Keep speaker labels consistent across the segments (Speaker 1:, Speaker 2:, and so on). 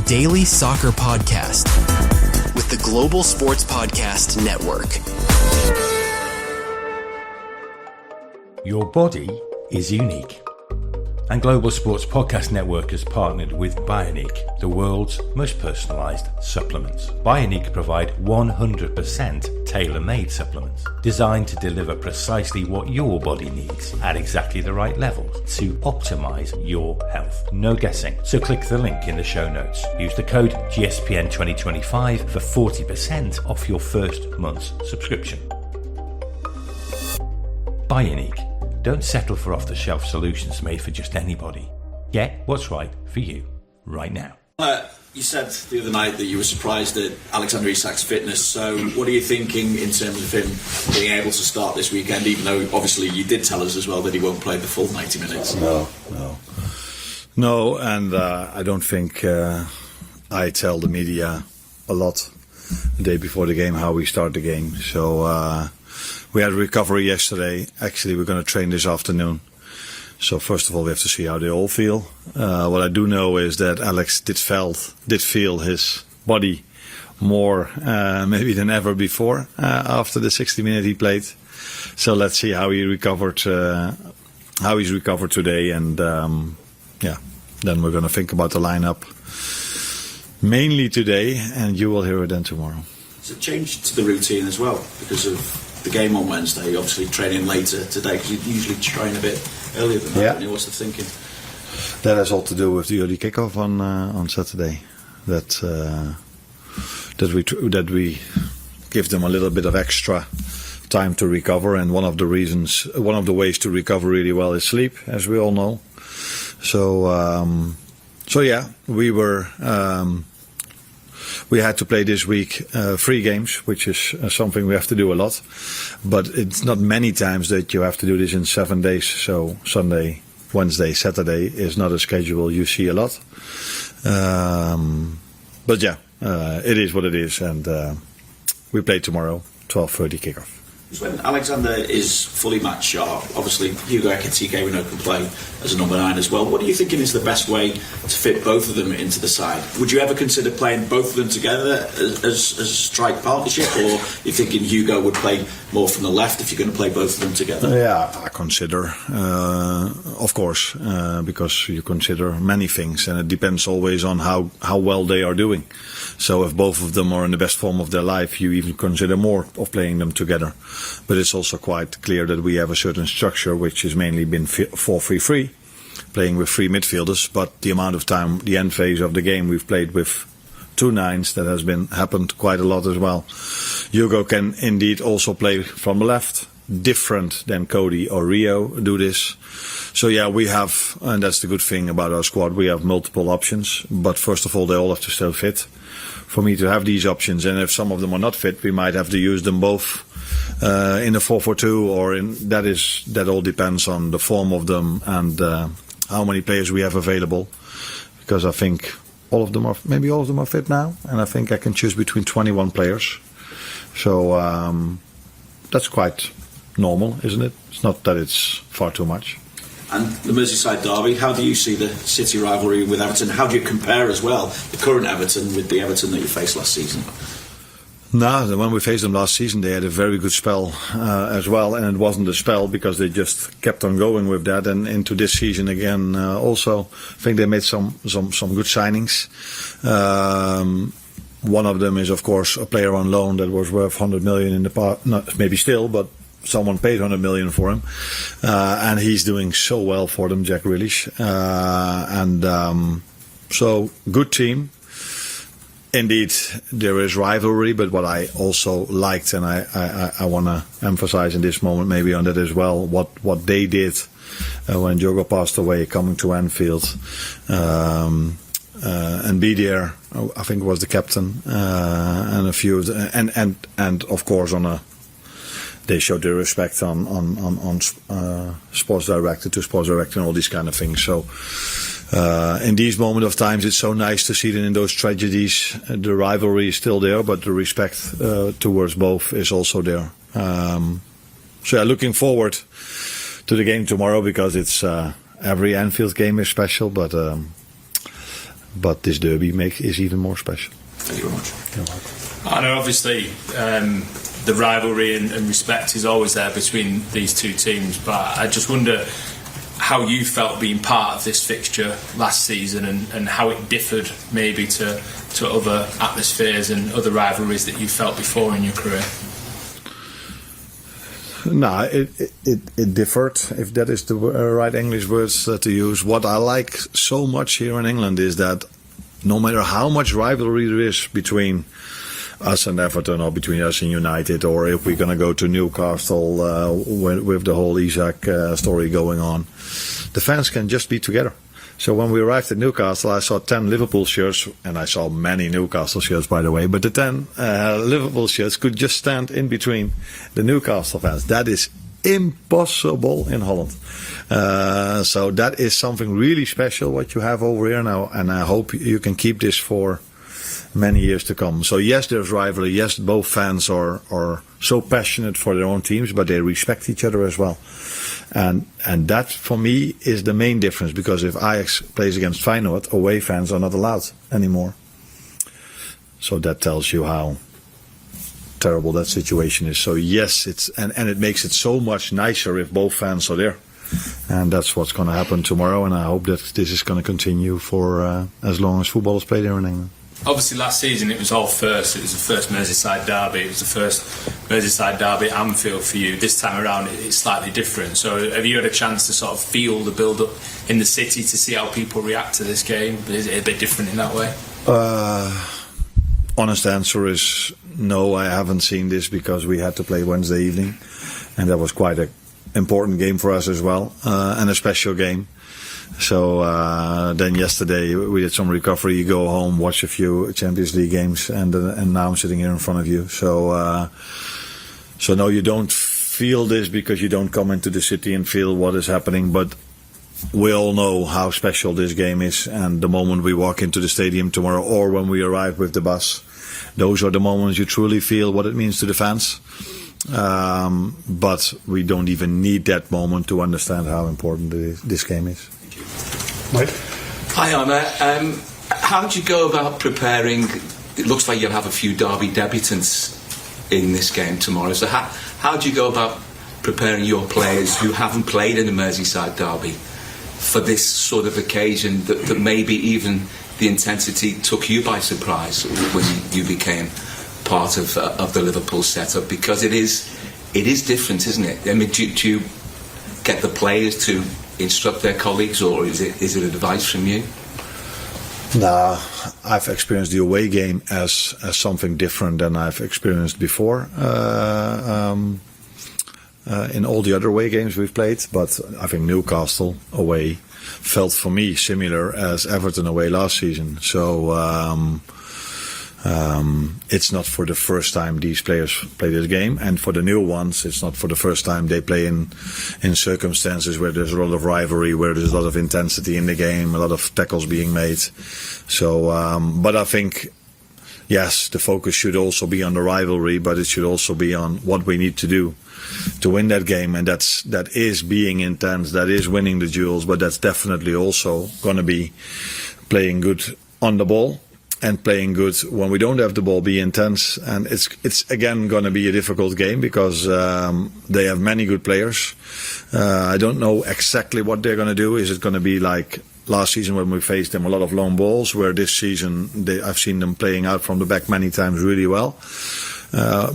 Speaker 1: daily soccer podcast with the Global Sports Podcast Network.
Speaker 2: Your body is unique. And Global Sports Podcast Network has partnered with Bioniq, the world's most personalised supplements. Bioniq provide 100% tailor-made supplements designed to deliver precisely what your body needs at exactly the right levels to optimise your health. No guessing. So click the link in the show notes. Use the code GSPN2025 for 40% off your first month's subscription. Bioniq. Don't settle for off-the-shelf solutions made for just anybody. Get what's right for you right now.
Speaker 3: You said the other night that you were surprised at Alexander Isak's fitness. So what are you thinking in terms of him being able to start this weekend, even though obviously you did tell us as well that he won't play the full 90 minutes?
Speaker 4: No, and I don't think I tell the media a lot the day before the game how we start the game. So we had a recovery yesterday. Actually, we're going to train this afternoon. So first of all, we have to see how they all feel. What I do know is that Alex did feel his body more maybe than ever before after the 60 minutes he played. So let's see how he recovered. How he's recovered today, and then we're going to think about the lineup mainly today, and you will hear it then tomorrow.
Speaker 3: It's a change to the routine as well because of the game on Wednesday, obviously training later today because you usually train a bit earlier than that. Yeah. What's the thinking?
Speaker 4: That has all to do with the early kickoff on Saturday. That we give them a little bit of extra time to recover, and one of the ways to recover really well is sleep, as we all know. So yeah, we had to play this week 3 games, which is something we have to do a lot. But it's not many times that you have to do this in 7 days. So Sunday, Wednesday, Saturday is not a schedule you see a lot. But yeah, it is what it is. And we play tomorrow, 12:30 kickoff.
Speaker 3: When Alexander is fully match sharp, obviously Hugo Ekitike we know can play as a number 9 as well. What are you thinking is the best way to fit both of them into the side? Would you ever consider playing both of them together as a strike partnership, or you thinking Hugo would play more from the left if you're going to play both of them together?
Speaker 4: Yeah, I consider, of course, because you consider many things, and it depends always on how well they are doing. So if both of them are in the best form of their life, you even consider more of playing them together. But it's also quite clear that we have a certain structure which has mainly been 4-3-3, playing with 3 midfielders. But the amount of time, the end phase of the game, we've played with 2 9s. That has happened quite a lot as well. Hugo can indeed also play from the left, different than Cody or Rio do this. So yeah, we have, and that's the good thing about our squad, we have multiple options. But first of all, they all have to still fit for me to have these options. And if some of them are not fit, we might have to use them both in a 4-4-2, or that all depends on the form of them and how many players we have available. Because I think all of them are fit now, and I think I can choose between 21 players. So that's quite normal, isn't it? It's not that it's far too much.
Speaker 3: And the Merseyside derby, how do you see the City rivalry with Everton? How do you compare as well the current Everton with the Everton that you faced last season?
Speaker 4: No, when we faced them last season, they had a very good spell as well, and it wasn't a spell because they just kept on going with that. And into this season again, also, I think they made some good signings. One of them is, of course, a player on loan that was worth 100 million in the past. Not maybe still, but someone paid 100 million for him, and he's doing so well for them, Jack Grealish. So good team. Indeed, there is rivalry, but what I also liked, and I want to emphasize in this moment maybe on that as well, what they did when Diogo passed away, coming to Anfield and be there. I think was the captain and a few of the, and of course they showed their respect on sports director to sports director and all these kind of things. So in these moments of times, it's so nice to see that in those tragedies, the rivalry is still there, but the respect towards both is also there. So yeah, looking forward to the game tomorrow, because it's every Anfield game is special, but but this derby is even more special.
Speaker 3: Thank you very much.
Speaker 4: You're welcome.
Speaker 5: I know obviously the rivalry and respect is always there between these two teams, but I just wonder how you felt being part of this fixture last season and how it differed maybe to other atmospheres and other rivalries that you felt before in your career.
Speaker 4: No, it differed, if that is the right English words to use. What I like so much here in England is that no matter how much rivalry there is between us and Everton, or between us and United, or if we're going to go to Newcastle with the whole Isaac story going on, the fans can just be together. So when we arrived at Newcastle, I saw 10 Liverpool shirts, and I saw many Newcastle shirts, by the way, but the 10 Liverpool shirts could just stand in between the Newcastle fans. That is impossible in Holland. So that is something really special what you have over here now, and I hope you can keep this for many years to come. So yes, there's rivalry. Yes, both fans are so passionate for their own teams, but they respect each other as well. And that for me is the main difference, because if Ajax plays against Feyenoord, away fans are not allowed anymore. So that tells you how terrible that situation is. So yes, and it makes it so much nicer if both fans are there. And that's what's going to happen tomorrow, and I hope that this is going to continue for as long as football is played here in England.
Speaker 5: Obviously last season it was all first. It was the first Merseyside derby. It was the first Merseyside derby at Anfield for you. This time around it's slightly different. So have you had a chance to sort of feel the build-up in the city to see how people react to this game? Is it a bit different in that way?
Speaker 4: Honest answer is no, I haven't seen this, because we had to play Wednesday evening, and that was quite an important game for us as well, and a special game. So then yesterday we did some recovery. You go home, watch a few Champions League games, and now I'm sitting here in front of you. So no, you don't feel this because you don't come into the city and feel what is happening. But we all know how special this game is, and the moment we walk into the stadium tomorrow, or when we arrive with the bus, those are the moments you truly feel what it means to the fans. But we don't even need that moment to understand how important this game is.
Speaker 6: Mike?
Speaker 7: Hi Arne, how do you go about preparing? It looks like you'll have a few derby debutants in this game tomorrow, so how do you go about preparing your players who haven't played in a Merseyside derby for this sort of occasion that maybe even the intensity took you by surprise when you became part of the Liverpool setup? Because it is different, isn't it? I mean, do you get the players to instruct their colleagues, or is it advice from you?
Speaker 4: Nah, I've experienced the away game as something different than I've experienced before in all the other away games we've played. But I think Newcastle away felt for me similar as Everton away last season. So it's not for the first time these players play this game, and for the new ones it's not for the first time they play in circumstances where there's a lot of rivalry, where there's a lot of intensity in the game, a lot of tackles being made. So but I think yes, the focus should also be on the rivalry, but it should also be on what we need to do to win that game, and that is being intense, that is winning the duels, but that's definitely also going to be playing good on the ball and playing good when we don't have the ball, be intense. And it's again going to be a difficult game because they have many good players. I don't know exactly what they're going to do. Is it going to be like last season when we faced them, a lot of long balls, where this season I've seen them playing out from the back many times really well.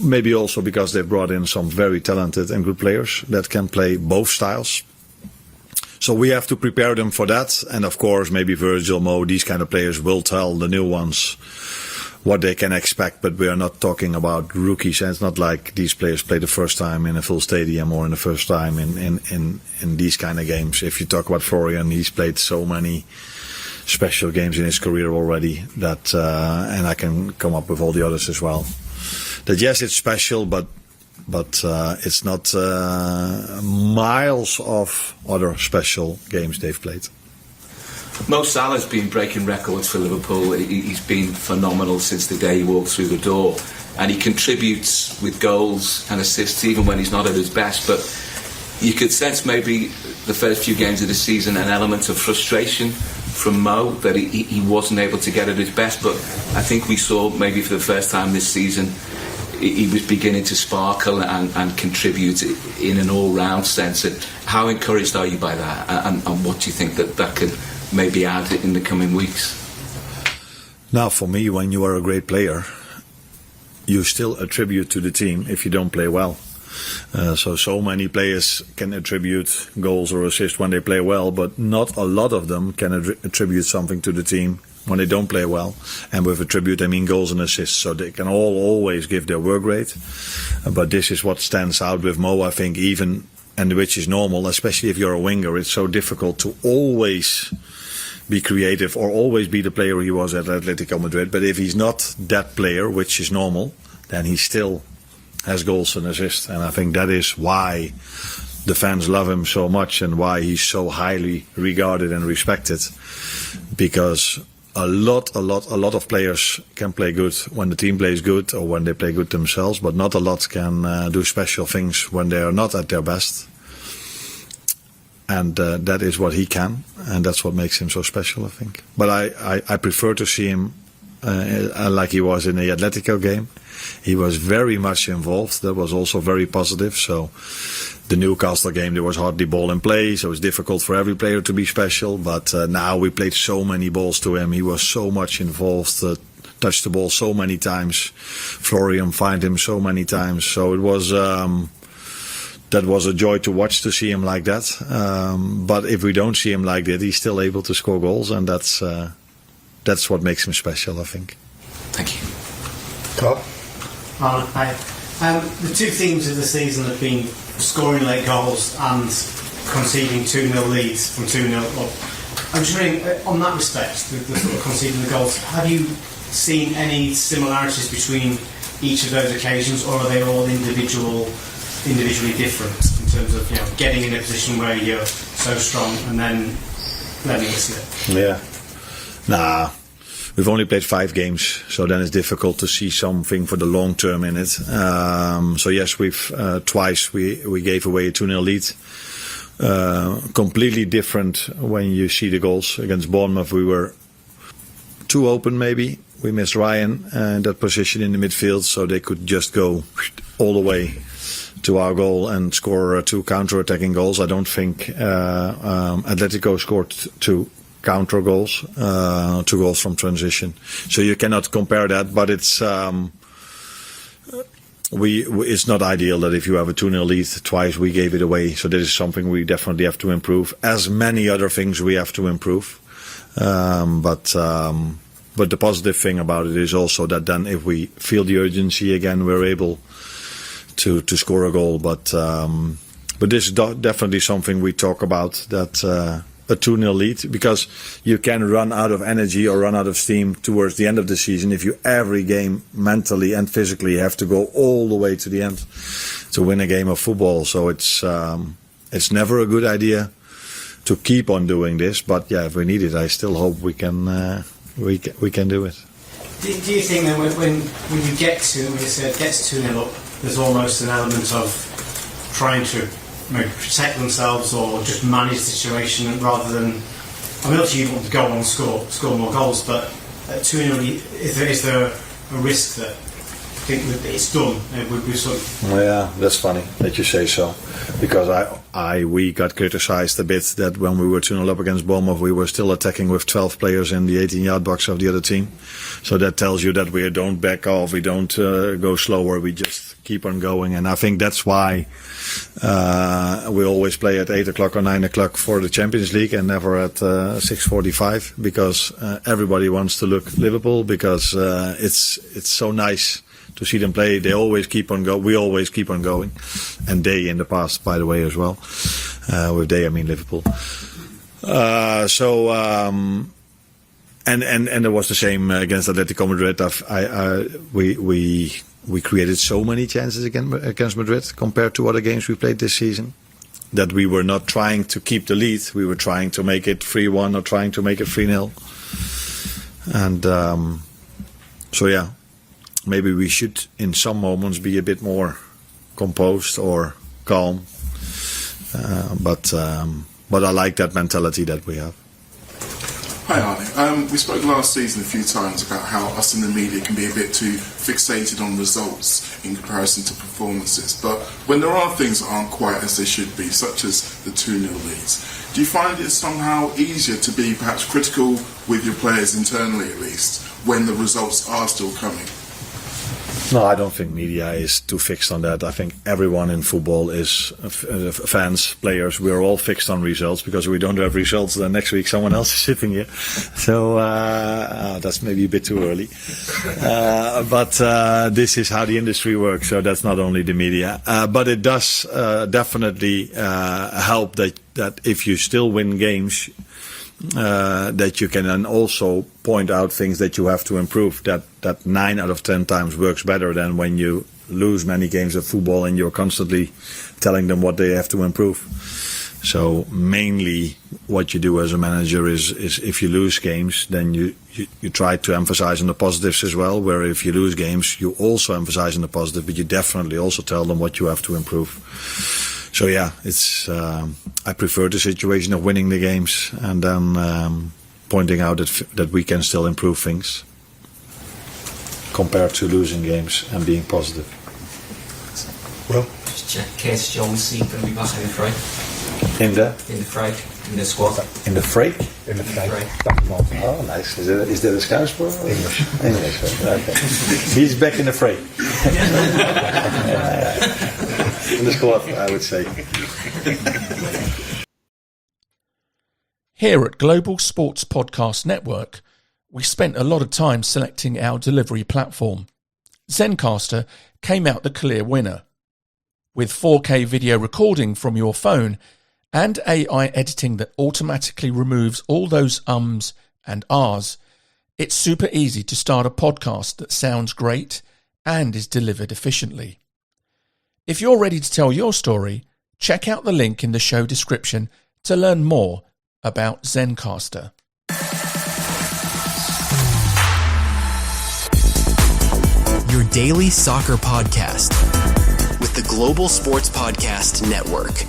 Speaker 4: Maybe also because they've brought in some very talented and good players that can play both styles. So we have to prepare them for that. And of course, maybe Virgil, Mo, these kind of players will tell the new ones what they can expect. But we are not talking about rookies. And it's not like these players play the first time in a full stadium or in the first time in these kind of games. If you talk about Florian, he's played so many special games in his career already that, and I can come up with all the others as well. That yes, it's special, but it's not miles of other special games they've played.
Speaker 7: Mo Salah's been breaking records for Liverpool. He's been phenomenal since the day he walked through the door, and he contributes with goals and assists even when he's not at his best. But you could sense maybe the first few games of the season an element of frustration from Mo that he wasn't able to get at his best, but I think we saw maybe for the first time this season he was beginning to sparkle and contribute in an all-round sense. How encouraged are you by that, and what do you think that could maybe add in the coming weeks?
Speaker 4: Now, for me, when you are a great player, you still attribute to the team if you don't play well. So many players can attribute goals or assists when they play well, but not a lot of them can attribute something to the team when they don't play well. And with attribute, I mean goals and assists. So they can always give their work rate. But this is what stands out with Mo, I think, even, and which is normal, especially if you're a winger. It's so difficult to always be creative or always be the player he was at Atletico Madrid. But if he's not that player, which is normal, then he still has goals and assists, and I think that is why the fans love him so much and why he's so highly regarded and respected. Because a lot of players can play good when the team plays good or when they play good themselves, but not a lot can do special things when they are not at their best. And that is what he can, and that's what makes him so special, I think. But I prefer to see him like he was in the Atletico game. He was very much involved. That was also very positive. So the Newcastle game, there was hardly ball in play, so it was difficult for every player to be special. But now we played so many balls to him. He was so much involved, touched the ball so many times. Florian find him so many times. So it was that was a joy to watch, to see him like that. But if we don't see him like that, he's still able to score goals, and that's what makes him special, I think.
Speaker 7: Thank you.
Speaker 6: Carl?
Speaker 8: Arne, hi. The two themes of the season have been scoring late goals and conceding 2-0 leads from 2-0 up. I'm just wondering, on that respect, the sort of conceding the goals, have you seen any similarities between each of those occasions, or are they all individually different in terms of, getting in a position where you're so strong and then letting it slip?
Speaker 4: Yeah. Nah. We've only played 5 games, so then it's difficult to see something for the long term in it. So yes, we've twice we gave away a 2-0 lead. Completely different when you see the goals. Against Bournemouth, we were too open maybe. We missed Ryan in that position in the midfield, so they could just go all the way to our goal and score 2 counter-attacking goals. I don't think Atletico scored 2 counter goals, 2 goals from transition. So you cannot compare that, but it's it's not ideal that if you have a 2-0 lead twice, we gave it away. So this is something we definitely have to improve. As many other things we have to improve. But the positive thing about it is also that then if we feel the urgency again, we're able to score a goal. But this is definitely something we talk about, that a 2-0 lead, because you can run out of energy or run out of steam towards the end of the season if you every game mentally and physically have to go all the way to the end to win a game of football. So it's never a good idea to keep on doing this, but yeah, if we need it, I still hope we can do it.
Speaker 8: Do you think that when you get to, when you said gets 2-0 up, there's almost an element of trying to maybe protect themselves or just manage the situation rather than, I mean, obviously you want to go on and score more goals, but at 2-0, is there a risk that I think that it's done? We sort of...
Speaker 4: Yeah, that's funny that you say so, because we got criticised a bit that when we were 2-0 up against Bournemouth, we were still attacking with 12 players in the 18-yard box of the other team. So that tells you that we don't back off, we don't go slower, we just keep on going. And I think that's why we always play at 8 o'clock or 9 o'clock for the Champions League and never at 6:45, because everybody wants to look Liverpool, because it's so nice to see them play. They always keep on go. We always keep on going, and they in the past, by the way, as well. With they, I mean Liverpool. And there was the same against Atletico Madrid. We created so many chances against Madrid compared to other games we played this season, that we were not trying to keep the lead. We were trying to make it 3-1 or trying to make it 3-0. And so yeah. Maybe we should, in some moments, be a bit more composed or calm. But I like that mentality that we have.
Speaker 6: Hi Arne, we spoke last season a few times about how us in the media can be a bit too fixated on results in comparison to performances, but when there are things that aren't quite as they should be, such as the 2-0 leads, do you find it somehow easier to be perhaps critical with your players internally at least, when the results are still coming?
Speaker 4: No, I don't think media is too fixed on that. I think everyone in football is fans, players. We're all fixed on results, because if we don't have results, then next week someone else is sitting here. So that's maybe a bit too early. But this is how the industry works. So that's not only the media, but it does definitely help that if you still win games, that you can then also point out things that you have to improve. That 9 out of 10 times works better than when you lose many games of football and you're constantly telling them what they have to improve. So mainly what you do as a manager is if you lose games, then you try to emphasize on the positives as well, where if you lose games, you also emphasize on the positive, but you definitely also tell them what you have to improve. So yeah, it's I prefer the situation of winning the games and then pointing out that we can still improve things compared to losing games and being positive.
Speaker 9: Well, just check Case Jones going to be back in the fray.
Speaker 4: In the
Speaker 9: fray, in the squad.
Speaker 4: In the fray?
Speaker 9: In the fray.
Speaker 4: Oh, nice. Is that a Scouse word? English. Okay. He's back in the fray. In the squad, I would say.
Speaker 10: Here at Global Sports Podcast Network, we spent a lot of time selecting our delivery platform. Zencastr came out the clear winner. With 4K video recording from your phone and AI editing that automatically removes all those ums and ahs, it's super easy to start a podcast that sounds great and is delivered efficiently. If you're ready to tell your story, check out the link in the show description to learn more about Zencastr.
Speaker 1: Your daily soccer podcast with the Global Sports Podcast Network.